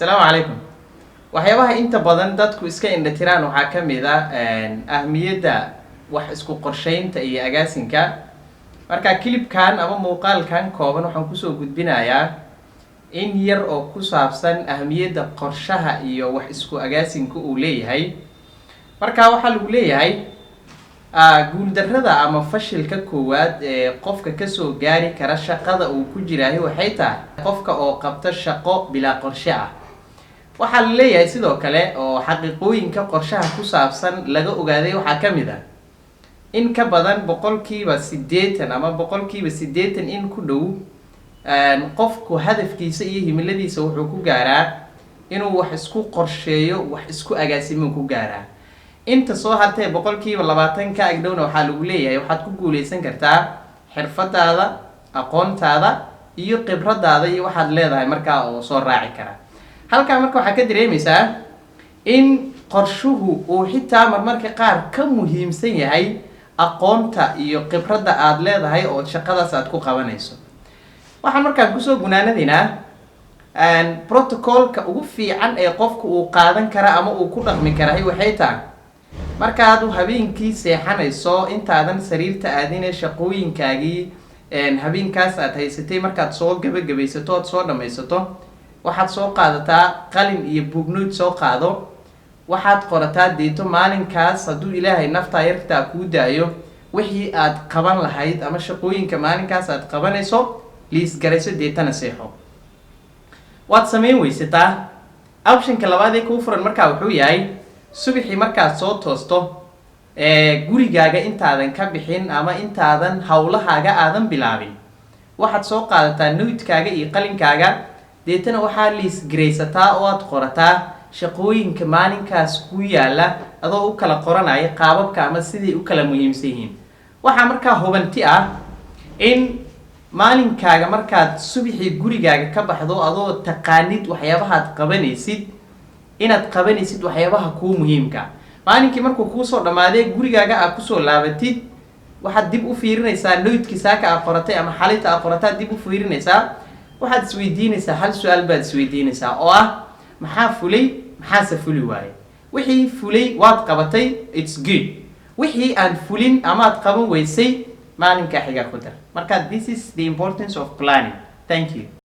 Asalaamu calaykum. Waxyaabaha inta badan dadku iska indhatiraan waxaa ka mid ah ahmiyadda wax isku qorsheynta iyo agaasinka. Marka clipkan ama muuqaalkan kooban waxaan kusoo gudbinayaa in yar oo ku saabsan ahmiyadda qorshaha iyo wax isku agaasinka uu leeyahay. Marka waxaa lagu leeyahay guuldarrada ama fashilka koowaad ee qofka kasoo gaari kara shaqada uu ku jiraahay waxay tahay qofka oo qabta shaqo bilaa qorshe ah. waxaa la leeyahay sidoo kale oo xaqiiqooyinka qorshaha ku saabsan laga ogaaday waxaa ka mid ah in ka badan 80% ama 80% in ku dhow qofku hadafkiisa iyo himiladiisa wuxuu ku gaaraa inuu wax isku qorsheeyo, wax isku agaasimo ku gaaraa. inta soo hartay 20% ka agdhowna waxaa lagu leeyahay waxaad ku guuleysan kartaa xirfadaada, aqoontaada iyo khibradaada iyo waxaad leedahay markaa oo soo raaci kara. halkaa marka waxaa ka dareemaysaa in qorshuhu uu xitaa marmarka qaar ka muhiimsan yahay aqoonta iyo khibradda aad leedahay oo shaqadaas aad ku qabanayso. waxaan markaan kusoo gunaanadinaa protocolka ugu fiican ee qofku uu qaadan kara ama uu ku dhaqmi karahay waxay tahay markaad habeenkii seexanayso intaadan sariirta aadine shaqooyinkaagii habeenkaas aad haysatay markaad soo gabagabaysato ood soo dhammaysato waxaad soo qaadataa qalin iyo buugnood soo qaado. waxaad qorataa deeto maalinkaas hadduu ilaahay naftaa yartaa kuu daayo wixii aad qaban lahayd ama shaqooyinka maalinkaas aad qabanayso liis garayso deetana seexo. waad samayn weysataa. optionka labaad ee kuu furan markaa wuxuu yahay subaxii markaad soo toosto gurigaaga intaadan ka bixin ama intaadan hawlahaaga aadan bilaabin waxaad soo qaadataa noodkaaga iyo qalinkaaga deetana waxaa liis garaysataa oo aad qorataa shaqooyinka maalinkaas ku yaala adoo u kala qoranaya qaababka ama siday u kala muhiimsan yihiin. waxaa markaa hubanti ah in maalinkaaga markaad subaxii gurigaaga ka baxdo adoo taqaanid waxyaabahaad qabanaysid inaad qabanaysid waxyaabaha kuu muhiimka. maalinkii markuu kuusoo dhammaadee gurigaaga aad kusoo laabatid waxaad dib u fiirinaysaa noodkii saaka aad qoratay ama xalinta aad qorataa dib u fiirinaysaa. waxaad isweydiinaysaa hal su-aal baad isweydiinaysaa oo ah maxaa fulay maxaase fuli waaye. wixii fulay waad qabatay, it's good. wixii aan fulin amaad qaban weysay maalinkaa xigaa ku dar. marka this is the importance of planning. Thank you.